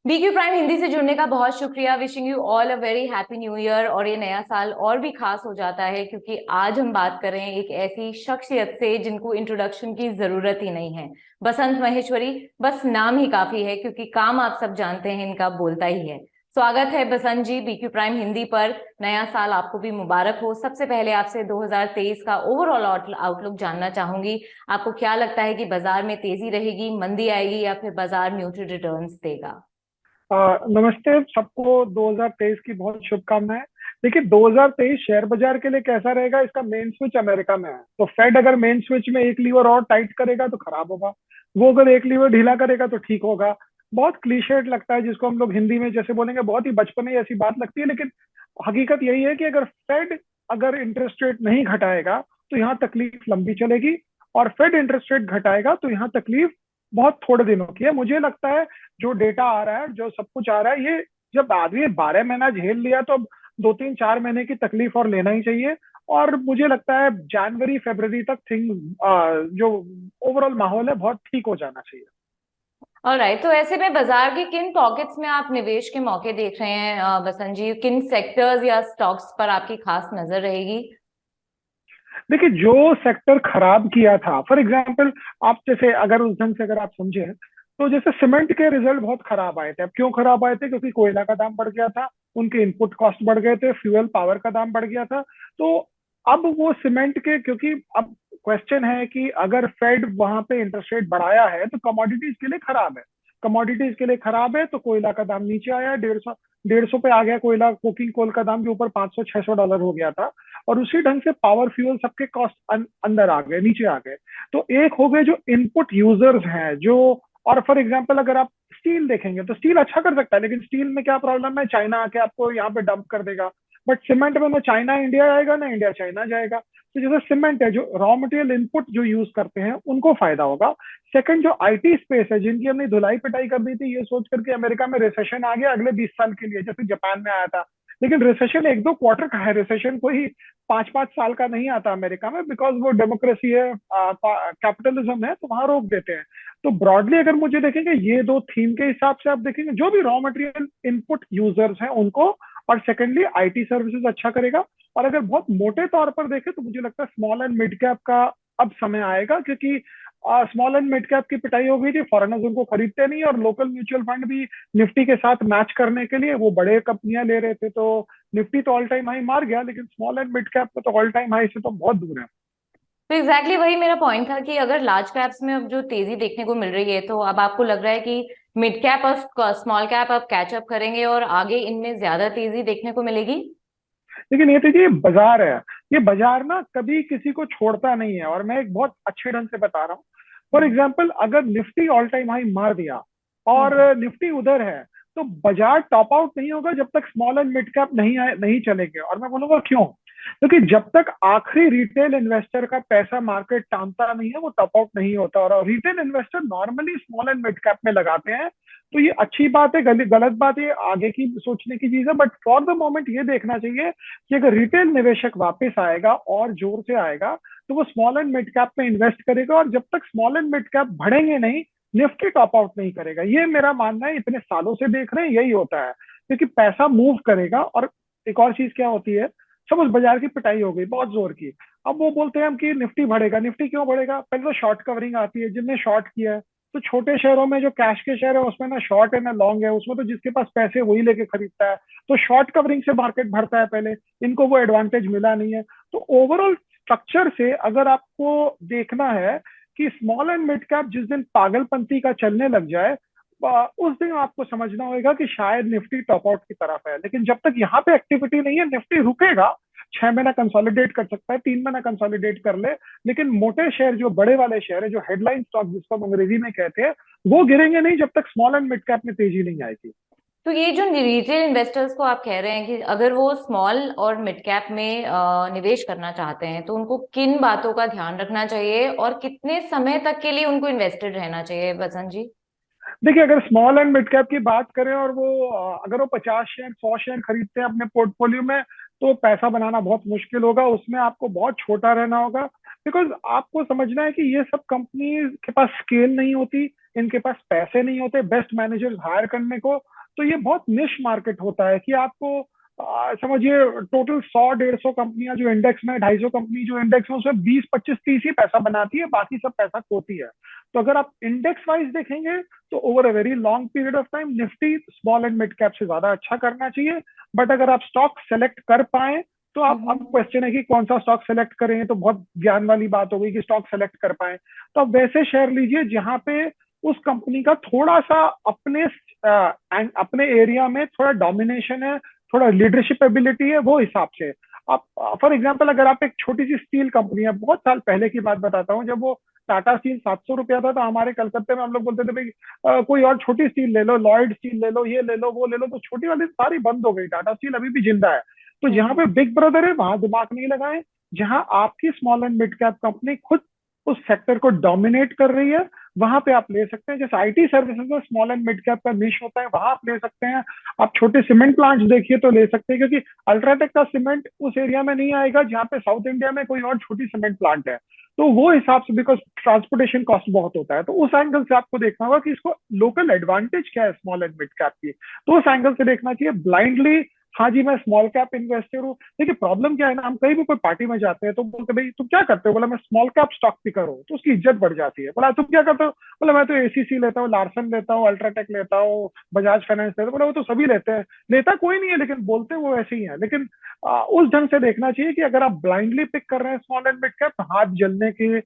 BQ prime Hindi से जुड़ने का बहुत शुक्रिया। Wishing you all a very happy new year. और ये नया साल और भी खास हो जाता है क्योंकि आज हम बात कर रहे हैं एक ऐसी शख्सियत से जिनको इंट्रोडक्शन की जरूरत ही नहीं है। बसंत महेश्वरी। बस नाम ही काफी है क्योंकि काम आप सब जानते हैं इनका बोलता ही है। स्वागत है बसंत जी बीक्यू प्राइम हिंदी पर। नया साल आपको भी मुबारक हो। सबसे पहले आपसे 2023 का ओवरऑल आउटलुक जानना चाहूंगी। आपको क्या लगता है कि बाजार में तेजी रहेगी, मंदी आएगी या फिर बाजार म्यूटेड रिटर्न्स देगा? नमस्ते सबको 2023 की बहुत शुभकामनाएं। देखिए 2023 शेयर बाजार के लिए कैसा रहेगा, इसका मेन स्विच अमेरिका में है। तो फेड अगर मेन स्विच में एक लीवर और टाइट करेगा तो खराब होगा, वो अगर एक लीवर ढीला करेगा तो ठीक होगा। बहुत क्लीशेड लगता है, जिसको हम लोग हिंदी में जैसे बोलेंगे बहुत ही बचपने ऐसी बात लगती है, लेकिन हकीकत यही है कि अगर फेड अगर इंटरेस्ट रेट नहीं घटाएगा तो यहाँ तकलीफ लंबी चलेगी, और फेड इंटरेस्ट रेट घटाएगा तो यहाँ तकलीफ बहुत थोड़े दिनों की है। मुझे लगता है जो डेटा आ रहा है, जो सब कुछ आ रहा है, ये जब आदमी 12 महीना झेल लिया तो अब 2 3 4 महीने की तकलीफ और लेना ही चाहिए। और मुझे लगता है जनवरी फरवरी तक थिंग जो ओवरऑल माहौल है बहुत ठीक हो जाना चाहिए। ऑलराइट, तो ऐसे में बाजार के किन पॉकेट्स में आप निवेश के मौके देख रहे हैं बसंत जी? किन सेक्टर्स या स्टॉक्स पर आपकी खास नजर रहेगी? देखिए जो सेक्टर खराब किया था, फॉर एग्जांपल, आप जैसे अगर उस ढंग से अगर आप समझे तो जैसे सीमेंट के रिजल्ट बहुत खराब आए थे। अब क्यों खराब आए थे? क्योंकि कोयला का दाम बढ़ गया था, उनके इनपुट कॉस्ट बढ़ गए थे, फ्यूल पावर का दाम बढ़ गया था। तो अब वो सीमेंट के, क्योंकि अब क्वेश्चन है कि अगर फेड वहां पे इंटरेस्ट रेट बढ़ाया है तो कमोडिटीज के लिए खराब है। कमोडिटीज के लिए खराब है तो कोयला का दाम नीचे आया, 150 पे आ गया कोयला, कोकिंग कोल का दाम जो ऊपर 500 600 डॉलर हो गया था। और उसी ढंग से पावर फ्यूल सबके कॉस्ट अंदर आ गए, नीचे आ गए। तो एक हो गए जो इनपुट यूजर्स हैं जो, और फॉर एग्जांपल अगर आप स्टील देखेंगे तो स्टील अच्छा कर सकता है, लेकिन स्टील में क्या प्रॉब्लम है, चाइना आके आपको यहाँ पे डंप कर देगा। बट सीमेंट में ना चाइना इंडिया आएगा ना इंडिया चाइना जाएगा। तो जैसे सीमेंट है, जो रॉ मटेरियल इनपुट जो यूज करते हैं उनको फायदा होगा। सेकंड, जो आईटी स्पेस है, जिनकी हमने धुलाई पिटाई कर दी थी ये सोच करके अमेरिका में रिसेशन आ गया अगले 20 साल के लिए, जैसे जापान में आया था। लेकिन रिसेशन 1 2 क्वार्टर का है, रिसेशन कोई 5 5 साल का नहीं आता अमेरिका में, बिकॉज वो डेमोक्रेसी है, कैपिटलिज्म है, तो वहां रोक देते हैं। तो ब्रॉडली अगर मुझे देखेंगे ये दो थीम के हिसाब से आप देखेंगे, जो भी रॉ मटेरियल इनपुट यूजर्स हैं उनको, और सेकेंडली आईटी सर्विसेज अच्छा करेगा। और अगर बहुत मोटे तौर पर देखें तो मुझे लगता है स्मॉल एंड मिड कैप का अब समय आएगा, क्योंकि स्मॉल एंड मिड कैप की पिटाई हो गई थी, फॉरेनर्स उनको खरीदते नहीं, और लोकल म्यूचुअल फंड भी निफ्टी के साथ मैच करने के लिए वो बड़े कंपनियां ले रहे थे। तो निफ्टी तो ऑल टाइम हाई मार गया, लेकिन स्मॉल एंड मिड कैप तो ऑल टाइम हाई से तो बहुत दूर है। तो एग्जैक्टली वही मेरा पॉइंट था कि अगर लार्ज कैप्स में अब जो तेजी देखने को मिल रही है तो अब आपको लग रहा है कि मिड कैप और स्मॉल कैप अब कैचअप करेंगे और आगे इनमें ज्यादा तेजी देखने को मिलेगी? लेकिन ये देखिए, ये बाजार है, ये बाजार ना कभी किसी को छोड़ता नहीं है, और मैं एक बहुत अच्छे ढंग से बता रहा हूँ। For hmm. एग्जाम्पल, अगर निफ्टी ऑल टाइम हाई मार दिया और हम्म। निफ्टी उधर है, तो बाजार टॉप आउट नहीं होगा जब तक स्मॉल एंड मिड कैप नहीं चलेंगे। और मैं बोलूंगा क्यों? क्योंकि जब तक आखिरी रिटेल इन्वेस्टर का पैसा मार्केट टानता नहीं है वो टॉप आउट नहीं होता, और retail investor normally small and mid cap में लगाते हैं। तो ये अच्छी बात है, गलत बात है, आगे की सोचने की चीज है, बट फॉर द मोमेंट ये देखना चाहिए कि अगर रिटेल निवेशक वापस आएगा और जोर से आएगा तो वो स्मॉल एंड मिड कैप में इन्वेस्ट करेगा, और जब तक स्मॉल एंड मिड कैप बढ़ेंगे नहीं, निफ्टी टॉप आउट नहीं करेगा। ये मेरा मानना है, इतने सालों से देख रहे हैं यही होता है, क्योंकि पैसा मूव करेगा। और एक और चीज क्या होती है, सपोज बाजार की पिटाई हो गई बहुत जोर की, अब वो बोलते हैं हम कि निफ्टी बढ़ेगा। निफ्टी क्यों बढ़ेगा? पहले तो शॉर्ट कवरिंग आती है, जिनने शॉर्ट किया है। तो छोटे शहरों में जो कैश के शेयर है उसमें ना शॉर्ट है ना लॉन्ग है, उसमें तो जिसके पास पैसे वही लेके खरीदता है। तो शॉर्ट कवरिंग से मार्केट बढ़ता है पहले, इनको वो एडवांटेज मिला नहीं है। तो ओवरऑल स्ट्रक्चर से अगर आपको देखना है कि स्मॉल एंड मिड कैप जिस दिन पागलपंती का चलने लग जाए, उस दिन आपको समझना होगा कि शायद निफ्टी टॉप आउट की तरफ है। लेकिन जब तक यहाँ पे एक्टिविटी नहीं है, निफ्टी रुकेगा। 6 महीना कंसोलिडेट कर सकता है, 3 महीना कंसोलिडेट कर ले, लेकिन मोटे शेयर, जो बड़े वाले शेयर है, जो हेडलाइन स्टॉक जिसको हम अंग्रेजी में कहते हैं, वो गिरेंगे नहीं जब तक स्मॉल एंड मिड कैप में तेजी नहीं आएगी। तो ये जो रिटेल इन्वेस्टर्स को आप कह रहे हैं कि अगर वो स्मॉल और मिड कैप में निवेश करना चाहते हैं तो उनको किन बातों का ध्यान रखना चाहिए और कितने समय तक के लिए उनको इन्वेस्टेड रहना चाहिए बसंत जी? देखिए अगर स्मॉल एंड मिड कैप की बात करें और वो अगर वो 50 शेयर 100 शेयर खरीदते हैं अपने पोर्टफोलियो में, तो पैसा बनाना बहुत मुश्किल होगा, उसमें आपको बहुत छोटा रहना होगा। बिकॉज आपको समझना है कि ये सब कंपनी के पास स्केल नहीं होती, इनके पास पैसे नहीं होते बेस्ट मैनेजर्स हायर करने को। तो ये बहुत निश मार्केट होता है कि आपको समझिए टोटल 100 150 कंपनियां जो इंडेक्स में, 250 कंपनी जो इंडेक्स में, उसमें 20 25 30 ही पैसा बनाती है, बाकी सब पैसा खोती है। तो अगर आप इंडेक्स वाइज देखेंगे तो over a very long period of time Nifty small and mid cap से ज्यादा अच्छा करना चाहिए। बट अगर आप स्टॉक सेलेक्ट कर पाए तो आप, अब हम्म। क्वेश्चन है कि कौन सा स्टॉक सेलेक्ट करें, तो बहुत ज्ञान वाली बात हो गई कि स्टॉक सेलेक्ट कर पाए। तो आप वैसे शेयर लीजिए जहां पे उस कंपनी का थोड़ा सा अपने एरिया में थोड़ा डोमिनेशन है, थोड़ा लीडरशिप एबिलिटी है, वो हिसाब से। आप फॉर एग्जांपल अगर आप एक छोटी सी स्टील कंपनी है, बहुत साल पहले की बात बताता हूँ, जब वो टाटा स्टील 700 रुपया था, तो हमारे कलकत्ते में हम लोग बोलते थे भाई कोई और छोटी स्टील ले लो, लॉयड स्टील ले लो, ये ले लो, वो ले लो। तो छोटी वाली सारी बंद हो गई, टाटा स्टील अभी भी जिंदा है। तो जहां पे हम्म। बिग ब्रदर है वहां दिमाग नहीं लगाएं। जहां आपकी small and mid cap company खुद उस सेक्टर को डोमिनेट कर रही है, वहां पे आप ले सकते हैं। जैसे आईटी सर्विसेज में स्मॉल एंड मिड कैप का निश होता है, वहां आप ले सकते हैं। आप छोटे सीमेंट प्लांट्स देखिए तो ले सकते हैं, क्योंकि अल्ट्राटेक का सीमेंट उस एरिया में नहीं आएगा जहां पे साउथ इंडिया में कोई और छोटी सीमेंट प्लांट है। तो वो हिसाब से, बिकॉज ट्रांसपोर्टेशन कॉस्ट बहुत होता है, तो उस एंगल से आपको देखना होगा कि इसको लोकल एडवांटेज क्या है स्मॉल एंड मिड कैप की, तो उस एंगल से देखना चाहिए। ब्लाइंडली हाँ जी मैं स्मॉल कैप इन्वेस्टर हूँ, देखिए प्रॉब्लम क्या है ना, हम कहीं भी कोई पार्टी में जाते हैं तो बोलते भाई तुम क्या करते हो, बोला मैं स्मॉल कैप स्टॉक पिकर हूँ, तो उसकी इज्जत बढ़ जाती है। बोला तुम क्या करते हो, बोला मैं तो एसीसी लेता हूँ, लार्सन लेता हूँ, अल्ट्राटेक लेता हूँ, बजाज फाइनेंस लेता हूँ। बोला वो तो सभी लेते हैं, लेता कोई नहीं है, लेकिन बोलते वो वैसे ही है। लेकिन उस ढंग से देखना चाहिए कि अगर आप ब्लाइंडली पिक कर रहे हैं स्मॉल एंड मिड कैप, तो हाथ जलने के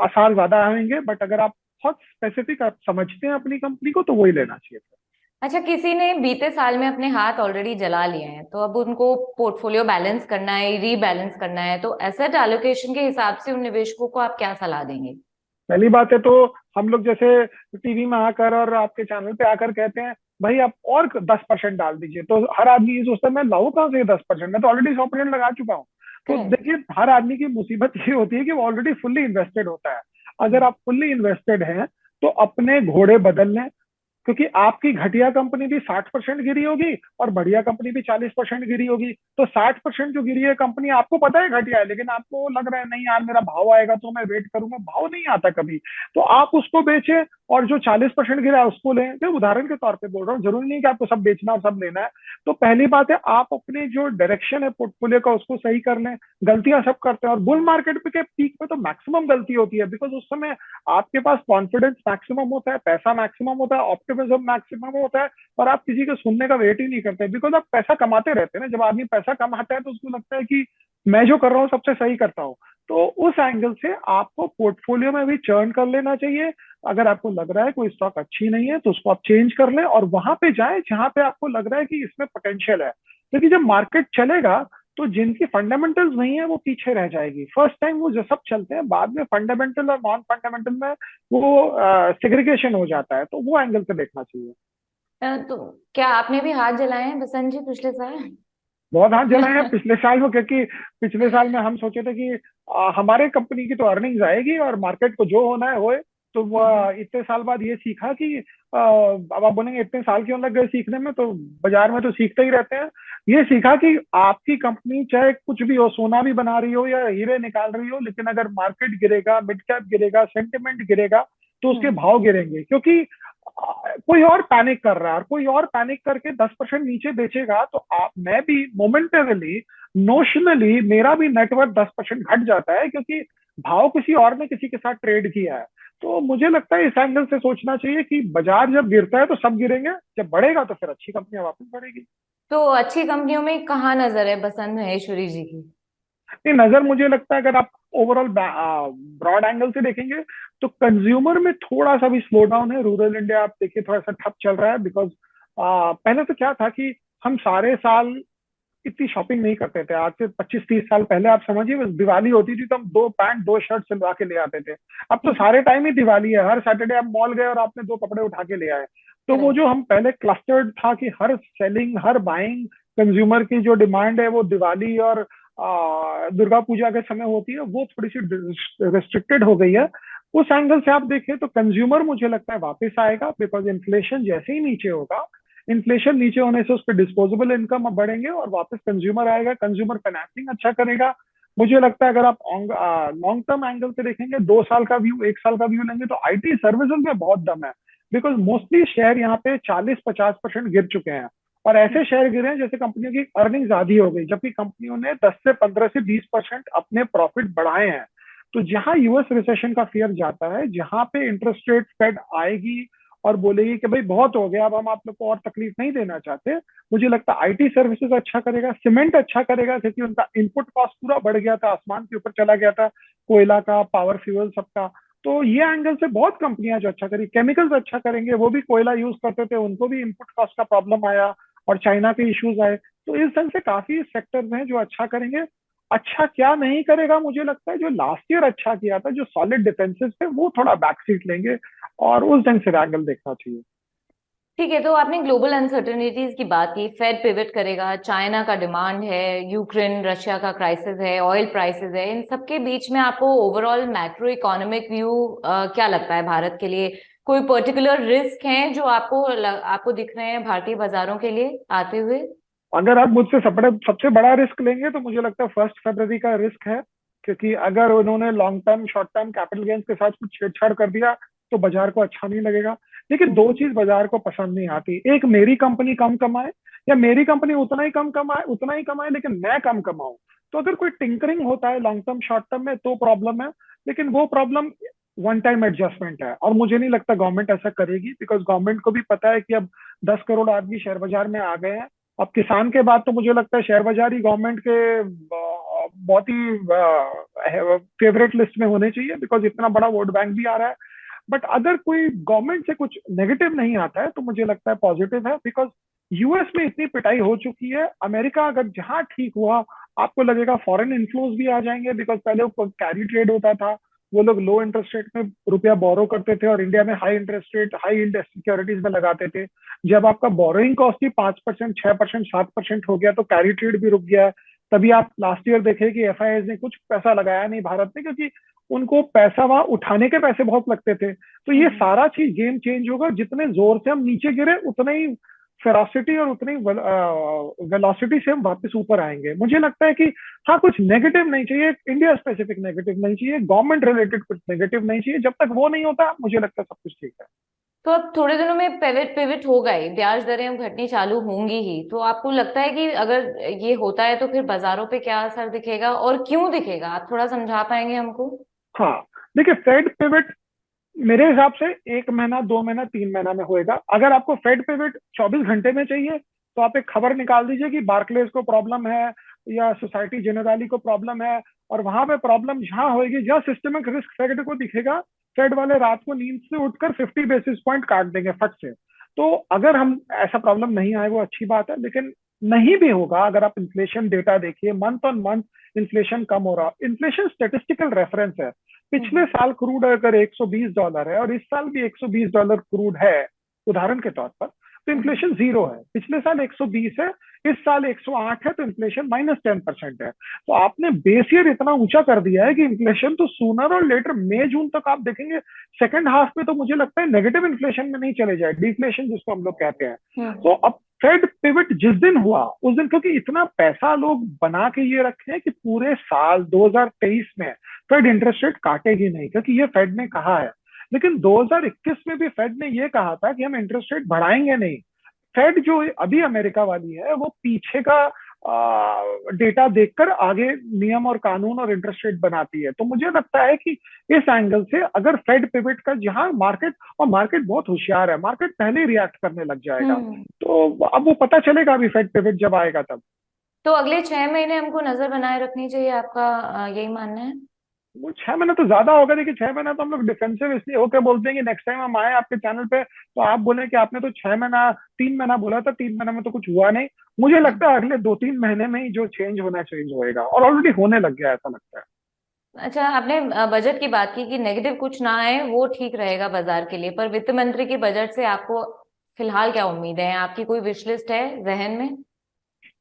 आसार ज्यादा आएंगे। बट अगर आप बहुत स्पेसिफिक आप समझते हैं अपनी कंपनी को, तो वही लेना चाहिए। अच्छा, किसी ने बीते साल में अपने हाथ ऑलरेडी जला लिए हैं, तो अब उनको पोर्टफोलियो बैलेंस करना है, रीबैलेंस करना है, तो एसेट एलोकेशन के हिसाब से उन निवेशकों को आप क्या सलाह देंगे? पहली बात है तो हम लोग जैसे टीवी में आकर और आपके चैनल पे आकर कहते हैं भाई आप और 10% डाल दीजिए, तो हर आदमी ये सोचता है मैं लाऊं कहाँ से ये 10%, मैं तो ऑलरेडी 100% लगा चुका हूँ। तो करेक्ट। देखिए हर आदमी की मुसीबत ये होती है कि वो ऑलरेडी फुल्ली इन्वेस्टेड होता है। अगर आप फुल्ली इन्वेस्टेड हैं तो अपने घोड़े बदल लें, क्योंकि आपकी घटिया कंपनी भी 60% गिरी होगी और बढ़िया कंपनी भी 40% गिरी होगी। तो 60% जो गिरी है कंपनी, आपको पता है घटिया है, लेकिन आपको लग रहा है नहीं यार मेरा भाव आएगा तो मैं वेट करूंगा, भाव नहीं आता कभी, तो आप उसको बेचें। और जो 40% गिरा है उसको लें। तो उदाहरण के तौर पे बोल रहा हूँ, जरूरी नहीं कि आपको सब बेचना और सब लेना है। तो पहली बात है आप अपने जो डायरेक्शन है पोर्टफोलियो का उसको सही कर लें। गलतियां सब करते हैं, और बुल मार्केट पे के पीक पे तो मैक्सिमम गलती होती है, बिकॉज उस समय आपके पास कॉन्फिडेंस मैक्सिमम होता है, पैसा मैक्सिमम होता है, ऑप्टिमिज्म मैक्सिमम होता है, और आप किसी के सुनने का वेट ही नहीं करते, बिकॉज आप पैसा कमाते रहते हैं ना। जब आदमी पैसा कमाता है तो उसको लगता है कि मैं जो कर रहा हूँ सबसे सही करता हूँ। तो उस एंगल से आपको पोर्टफोलियो में भी चर्न कर लेना चाहिए। अगर आपको लग रहा है कोई स्टॉक अच्छी नहीं है तो उसको आप चेंज कर लें, और वहां पे जाएं जहां पे आपको लग रहा है कि इसमें पोटेंशियल है। क्योंकि जब मार्केट चलेगा तो जिनकी फंडामेंटल्स नहीं है वो पीछे रह जाएगी। फर्स्ट टाइम वो जो सब चलते हैं, बाद में फंडामेंटल और नॉन फंडामेंटल में वो सेग्रीगेशन हो जाता है, तो वो एंगल से देखना चाहिए। तो क्या आपने भी हाथ जलाए हैं बसंत जी पिछले साल? बहुत हाथ जलाए हैं पिछले साल में, क्योंकि पिछले साल में हम सोचे थे कि हमारे कंपनी की तो अर्निंग्स आएगी और मार्केट को जो होना है होए। तो वो इतने साल बाद ये सीखा कि अब आप बोलेंगे इतने साल क्यों लग गए सीखने में, तो बाजार में तो सीखते ही रहते हैं। ये सीखा कि आपकी कंपनी चाहे कुछ भी हो, सोना भी बना रही हो या हीरे निकाल रही हो, लेकिन अगर मार्केट गिरेगा, मिड कैप गिरेगा, सेंटिमेंट गिरेगा, तो उसके हम्म। भाव गिरेंगे। क्योंकि कोई और पैनिक कर रहा है, और कोई और पैनिक करके 10% नीचे बेचेगा, तो आप, मैं भी मोमेंटरली, नोशनली मेरा भी नेटवर्क 10% घट जाता है, क्योंकि भाव किसी और ने किसी के साथ ट्रेड किया है। तो मुझे लगता है इस एंगल से सोचना चाहिए कि बाजार जब गिरता है तो सब गिरेंगे, जब बढ़ेगा तो फिर अच्छी कंपनियां वापस बढ़ेगी। तो अच्छी कंपनियों में कहाँ नजर है बसंत महेश्वरी जी की? ये नजर मुझे लगता है अगर आप ओवरऑल ब्रॉड एंगल से देखेंगे तो कंज्यूमर में थोड़ा सा भी स्लो डाउन है। रूरल इंडिया आप देखिए थोड़ा सा ठप चल रहा है, बिकॉज पहले तो क्या था कि हम सारे साल इतनी शॉपिंग नहीं करते थे। आज से 25 30 साल पहले आप समझिए बस दिवाली होती थी तो हम 2 पैंट 2 शर्ट सिलवा के ले आते थे। अब तो सारे टाइम ही दिवाली है, हर सैटरडे आप मॉल गए और आपने 2 कपड़े उठा के ले आए। तो वो करेक्ट। जो हम पहले क्लस्टर्ड था कि हर सेलिंग हर बाइंग कंज्यूमर की जो डिमांड है वो दिवाली और दुर्गा पूजा के समय होती है, वो थोड़ी सी रिस्ट्रिक्टेड हो गई है। उस एंगल से आप देखें तो कंज्यूमर मुझे लगता है वापस आएगा, बिकॉज इन्फ्लेशन जैसे ही नीचे होगा, इन्फ्लेशन नीचे होने से उसके डिस्पोजेबल इनकम बढ़ेंगे और वापस कंज्यूमर आएगा, कंज्यूमर फाइनेंसिंग अच्छा करेगा। मुझे लगता है अगर आप लॉन्ग टर्म एंगल से देखेंगे, 2 साल का व्यू, 1 साल का व्यू लेंगे, तो आईटी सर्विसेज में बहुत दम है। बिकॉज मोस्टली शेयर यहाँ पे 40-50% गिर चुके हैं। और ऐसे शेयर गिरे हैं जैसे कंपनियों की अर्निंग्स आधी हो गई, जबकि कंपनियों ने 10 से 15 से 20% अपने प्रॉफिट बढ़ाए हैं। तो जहां यूएस रिसेशन का फियर जाता है, जहां पे इंटरेस्ट रेट फेड आएगी और बोलेगी कि भाई बहुत हो गया, अब हम आप लोग को और तकलीफ नहीं देना चाहते, मुझे लगता है आईटी सर्विसेज अच्छा करेगा, सीमेंट अच्छा करेगा, क्योंकि उनका इनपुट कॉस्ट पूरा बढ़ गया था, आसमान के ऊपर चला गया था, कोयला का, पावर फ्यूल सबका। तो ये एंगल से बहुत कंपनियां जो अच्छा करी, केमिकल्स अच्छा करेंगे, वो भी कोयला यूज करते थे, उनको भी इनपुट कॉस्ट का प्रॉब्लम आया और चाइना के इश्यूज आए। तो इस ढंग से काफी सेक्टर्स हैं जो अच्छा करेंगे। अच्छा क्या नहीं करेगा, मुझे लगता है जो लास्ट ईयर अच्छा किया था, जो सॉलिड डिफेंसेस थे, वो थोड़ा बैक सीट लेंगे, और उस ढंग से एंगल देखना चाहिए। ठीक है, तो आपने ग्लोबल अनसर्टेनिटीज की बात की, फेड पिवट करेगा, चाइना का डिमांड है, यूक्रेन रशिया का क्राइसिस है, ऑयल प्राइसेस है, इन सबके बीच में आपको ओवरऑल मैक्रो इकोनॉमिक व्यू क्या लगता है भारत के लिए? कोई पर्टिकुलर रिस्क हैं जो आपको दिख रहे हैं भारतीय बाजारों के लिए आते हुए? अगर आप मुझसे सबसे बड़ा रिस्क लेंगे, तो मुझे लगता है 1 फरवरी का रिस्क है। क्योंकि अगर उन्होंने long term short term capital gains के साथ कुछ छेड़छाड़ कर दिया, तो बाजार को अच्छा नहीं लगेगा। लेकिन दो हम्म। चीज बाजार को पसंद नहीं आती, एक मेरी कंपनी कम कमाए, या मेरी कंपनी उतना ही कम कमाए, उतना ही कमाए लेकिन मैं कम कमाऊं। तो अगर कोई टिंकरिंग होता है लॉन्ग टर्म शॉर्ट टर्म में, तो प्रॉब्लम है। लेकिन वो प्रॉब्लम वन टाइम एडजस्टमेंट है, और मुझे नहीं लगता गवर्नमेंट ऐसा करेगी, बिकॉज गवर्नमेंट को भी पता है कि अब 10 करोड़ आदमी शेयर बाजार में आ गए हैं। अब किसान के बाद तो मुझे लगता है शेयर बाजार ही गवर्नमेंट के बहुत ही फेवरेट लिस्ट में होने चाहिए, बिकॉज इतना बड़ा वोट बैंक भी आ रहा है। बट अगर कोई गवर्नमेंट से कुछ नेगेटिव नहीं आता है, तो मुझे लगता है पॉजिटिव है, बिकॉज यूएस में इतनी पिटाई हो चुकी है। अमेरिका अगर जहां ठीक हुआ, आपको लगेगा फॉरेन इन्फ्लोज भी आ जाएंगे, बिकॉज पहले वो कैरी ट्रेड होता था, वो लोग लो इंटरेस्ट रेट में रुपया बोरो करते थे, और इंडिया में high interest rate, high yield securities में लगाते थे। जब आपका बोरोइंग कॉस्ट ही 5%, 6%, 7% हो गया, तो कैरी ट्रेड भी रुक गया है। तभी आप लास्ट ईयर देखे कि एफआईआई ने कुछ पैसा लगाया नहीं भारत में, क्योंकि उनको पैसा वहां उठाने के पैसे बहुत लगते थे। तो ये हम्म। सारा चीज गेम चेंज होगा, जितने जोर से हम नीचे गिरे, उतने ही फेरोसिटी और उतनी वेलोसिटी से हम वापस ऊपर आएंगे। मुझे लगता है कि हाँ, कुछ नेगेटिव नहीं चाहिए, इंडिया स्पेसिफिक नेगेटिव नहीं चाहिए, गवर्नमेंट रिलेटेड कुछ नेगेटिव नहीं चाहिए। जब तक वो नहीं होता, मुझे लगता है सब कुछ ठीक है। तो अब थोड़े दिनों में पिवट पिवट होगा ही, ब्याज दरें अब घटनी चालू होंगी ही, तो आपको लगता है कि अगर ये होता है तो फिर बाजारों पे क्या असर दिखेगा और क्यों दिखेगा? आप थोड़ा समझा पाएंगे हमको? हाँ, देखिए, फेड पिवट मेरे हिसाब से 1 महीना, 2 महीना, 3 महीना में होएगा। अगर आपको फेड पिवट 24 घंटे में चाहिए, तो आप एक खबर निकाल दीजिए कि बार्कलेज को प्रॉब्लम है, या सोसाइटी जनरली को प्रॉब्लम है, और वहां पे प्रॉब्लम जहां होगी, जहां सिस्टमिक रिस्क फेड को दिखेगा, फेड वाले रात को नींद से उठकर 50 बेसिस पॉइंट काट देंगे फट से। तो अगर हम ऐसा प्रॉब्लम नहीं आए, वो अच्छी बात है। लेकिन नहीं भी होगा, अगर आप इन्फ्लेशन डेटा देखिए, मंथ ऑन मंथ इन्फ्लेशन कम हो रहा। इन्फ्लेशन स्टेटिस्टिकल रेफरेंस है। पिछले हम्म। साल क्रूड अगर $120 है, और इस साल भी $120 क्रूड है, उदाहरण के तौर पर, तो हम्म। इन्फ्लेशन जीरो है। पिछले साल 120 है, इस साल 108 है, तो इन्फ्लेशन -10% है। तो आपने बेस ईयर इतना ऊंचा कर दिया है कि इन्फ्लेशन तो सूनर और लेटर, मई जून तक आप देखेंगे, सेकंड हाफ में तो मुझे लगता है नेगेटिव इन्फ्लेशन में नहीं चले जाए, डिफ्लेशन जिसको हम लोग कहते हैं। हम्म। तो अब फेड पिवट जिस दिन हुआ, उस दिन, क्योंकि इतना पैसा लोग बना के ये रखे हैं कि पूरे साल 2023 में फेड इंटरेस्ट रेट काटेगी नहीं, क्योंकि ये फेड ने कहा है। लेकिन 2021 में भी फेड ने ये कहा था कि हम इंटरेस्ट रेट बढ़ाएंगे नहीं। फेड जो अभी अमेरिका वाली है, वो पीछे का डेटा देखकर आगे नियम और कानून और इंटरेस्ट रेट बनाती है। तो मुझे लगता है कि इस एंगल से अगर फेड पिवट का, जहां मार्केट, और मार्केट बहुत होशियार है, मार्केट पहले ही रिएक्ट करने लग जाएगा। हम्म। तो अब वो पता चलेगा अभी फेड पिवट जब आएगा तब। तो अगले 6 महीने हमको नजर बनाए रखनी चाहिए, आपका यही मानना है? वो 6 महीना तो ज्यादा होगा। देखिए, 6 महीना तो हम लोग डिफेंसिव इसलिए होकर बोलते हैं कि नेक्स्ट टाइम हम आए आपके चैनल पे, तो आप बोले कि आपने तो 6 महीना, 3 महीना बोला था, 3 महीना में तो कुछ हुआ नहीं। मुझे लगता है अगले 2-3 महीने में ही जो चेंज होना चेंज होएगा, और ऑलरेडी होने लग गया है, ऐसा लगता है। अच्छा, आपने बजट की बात की कि नेगेटिव कुछ ना आए वो ठीक रहेगा बाजार के लिए, पर वित्त मंत्री की बजट से आपको फिलहाल क्या उम्मीदें हैं? आपकी कोई विश लिस्ट है जहन में?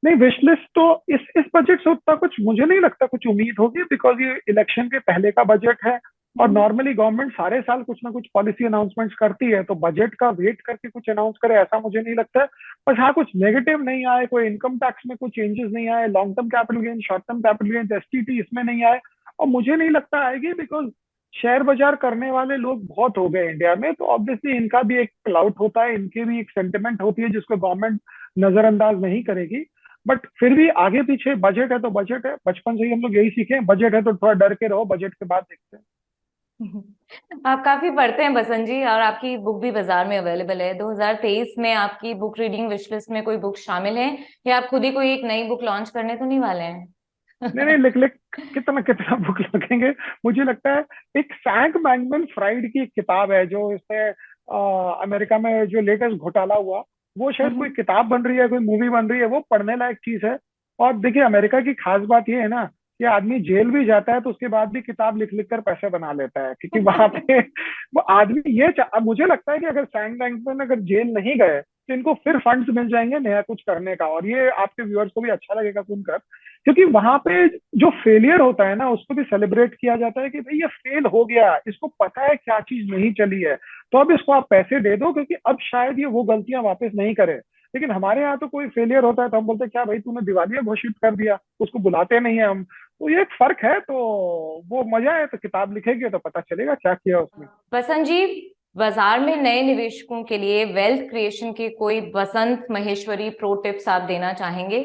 नहीं, विश लिस्ट तो इस बजट से उतना कुछ मुझे नहीं लगता कुछ उम्मीद होगी, बिकॉज ये इलेक्शन के पहले का बजट है। और नॉर्मली गवर्नमेंट सारे साल कुछ ना कुछ पॉलिसी अनाउंसमेंट्स करती है, तो बजट का वेट करके कुछ अनाउंस करे ऐसा मुझे नहीं लगता है। बस हाँ, कुछ नेगेटिव नहीं आए, कोई इनकम टैक्स में कुछ चेंजेस नहीं आए, long term capital gain, short term capital gain, STT इसमें नहीं आए, और मुझे नहीं लगता आएगी, बिकॉज शेयर बाजार करने वाले लोग बहुत हो गए इंडिया में, तो ऑब्वियसली इनका भी एक क्लाउट होता है, इनकी भी एक सेंटिमेंट होती है जिसको गवर्नमेंट नजरअंदाज नहीं करेगी। बट फिर भी आगे पीछे बजट है तो बजट है, बचपन से ही हम लोग यही सीखे हैं, बजट है तो थोड़ा डर के रहो, बजट के बाद देखते हैं। आप काफी पढ़ते हैं बसंत जी, और आपकी बुक भी बाजार में अवेलेबल है। 2023 में आपकी बुक रीडिंग विश लिस्ट में कोई बुक शामिल है, या आप खुद ही कोई एक नई बुक लॉन्च करने तो नहीं वाले हैं? नहीं नहीं, लिख लिख कितना कितना बुक लगेंगे। मुझे लगता है एक फ्रैंक बैंकमैन फ्राइड की एक किताब है, जो इससे अमेरिका में जो लेटेस्ट घोटाला हुआ, वो शायद कोई किताब बन रही है, कोई मूवी बन रही है, वो पढ़ने लायक चीज है। और देखिए, अमेरिका की खास बात ये है ना कि आदमी जेल भी जाता है तो उसके बाद भी किताब लिख लिख कर पैसे बना लेता है, क्योंकि वहां पे वो आदमी अब मुझे लगता है कि अगर फ्रैंक बैंकमैन अगर जेल नहीं गए तो इनको फिर फंड्स मिल जाएंगे नया कुछ करने का, और ये आपके व्यूअर्स को भी अच्छा लगेगा सुनकर, क्योंकि वहां पे जो फेलियर होता है ना उसको भी सेलिब्रेट किया जाता है कि भाई ये फेल हो गया, इसको पता है क्या चीज नहीं चली है, तो अब इसको आप पैसे दे दो, क्योंकि अब शायद ये वो गलतियां वापस नहीं करे। लेकिन हमारे यहाँ तो कोई फेलियर होता है तो हम बोलते हैं क्या भाई तूने दिवालिया घोषित कर दिया, उसको बुलाते नहीं है हम। तो ये एक फर्क है, तो वो मजा है, तो किताब लिखेंगे तो पता चलेगा क्या किया उसने। बसंत जी, बाजार में नए निवेशकों के लिए वेल्थ क्रिएशन के कोई बसंत महेश्वरी प्रो टिप्स आप देना चाहेंगे?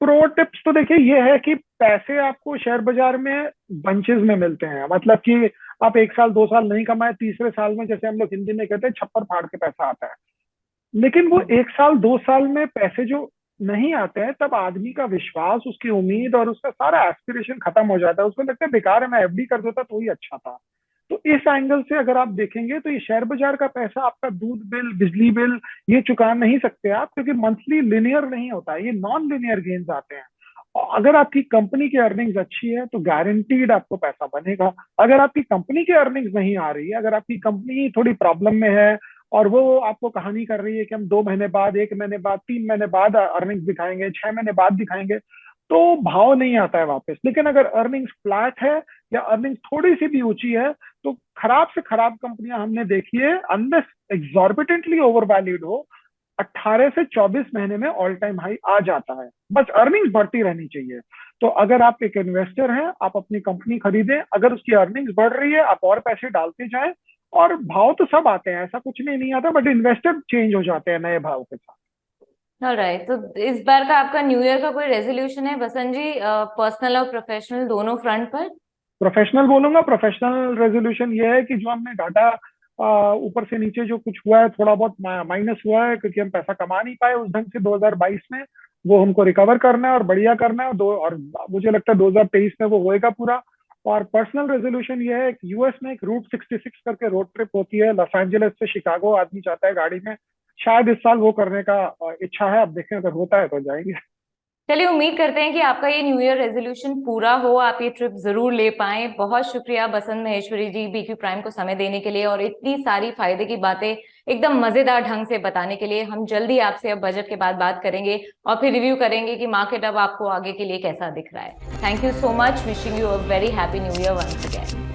प्रो टिप्स तो देखिए ये है कि पैसे आपको शेयर बाजार में बंचेस में मिलते हैं, मतलब कि आप 1 साल 2 साल नहीं कमाए, तीसरे साल में, जैसे हम लोग हिंदी में कहते हैं, छप्पर फाड़ के पैसा आता है। लेकिन वो 1 साल 2 साल में पैसे जो नहीं आते हैं, तब आदमी का विश्वास, उसकी उम्मीद और उसका सारा एस्पिरेशन खत्म हो जाता है, उसको लगता है बेकार है, मैं एफडी कर देता तो ही अच्छा था। तो इस एंगल से अगर आप देखेंगे तो ये शेयर बाजार का पैसा आपका दूध बिल, बिजली बिल, ये चुका नहीं सकते आप, क्योंकि मंथली लिनियर नहीं होता है, ये नॉन लिनियर गेन्स आते हैं। और अगर आपकी कंपनी की अर्निंग्स अच्छी है तो गारंटीड आपको पैसा बनेगा। अगर आपकी कंपनी की अर्निंग्स नहीं आ रही है, अगर आपकी कंपनी थोड़ी प्रॉब्लम में है और वो आपको कहानी कर रही है कि हम 2 महीने बाद, 1 महीने बाद, 3 महीने बाद अर्निंग्स दिखाएंगे, 6 महीने बाद दिखाएंगे, तो भाव नहीं आता है वापस। लेकिन अगर अर्निंग्स फ्लैट है या अर्निंग्स थोड़ी सी भी ऊंची है, तो खराब से खराब कंपनियां हमने देखी है, अनलेस एग्जॉर्बिटेंटली ओवर वैल्यूड हो, 18 से 24 महीने में ऑल टाइम हाई आ जाता है। बस अर्निंग्स बढ़ती रहनी चाहिए। तो अगर आप एक इन्वेस्टर हैं, आप अपनी कंपनी खरीदें, अगर उसकी अर्निंग्स बढ़ रही है आप और पैसे डालते जाएं, और भाव तो सब आते हैं, ऐसा कुछ नहीं आता, बट इन्वेस्टर चेंज हो जाते हैं नए भाव के साथ। ऑलराइट, तो इस बार का आपका न्यू ईयर का कोई रेजोल्यूशन है बसंत जी, पर्सनल और प्रोफेशनल दोनों फ्रंट पर? प्रोफेशनल बोलूंगा। प्रोफेशनल रेजोल्यूशन ये है कि जो हमने डाटा ऊपर से नीचे जो कुछ हुआ है, थोड़ा बहुत माइनस हुआ है क्योंकि हम पैसा कमा नहीं पाए उस ढंग से 2022 में, वो हमको रिकवर करना है और बढ़िया करना है, और मुझे लगता है 2023 में वो होएगा पूरा। और पर्सनल रेजोल्यूशन ये है कि यूएस में एक रूट 66 करके रोड ट्रिप होती है, लॉस एंजलिस से शिकागो, आदमी चाहता है गाड़ी में, शायद इस साल वो करने का इच्छा है, अब देखें अगर होता है तो जाएंगे। चलिए, उम्मीद करते हैं कि आपका ये न्यू ईयर रेजोल्यूशन पूरा हो, आप ये ट्रिप जरूर ले पाएं। बहुत शुक्रिया बसंत महेश्वरी जी, बीक्यू प्राइम को समय देने के लिए और इतनी सारी फायदे की बातें एकदम मजेदार ढंग से बताने के लिए। हम जल्दी आपसे अब बजट के बाद बात करेंगे और फिर रिव्यू करेंगे कि मार्केट अब आपको आगे के लिए कैसा दिख रहा है। Thank you so much, wishing you a very happy new year once again.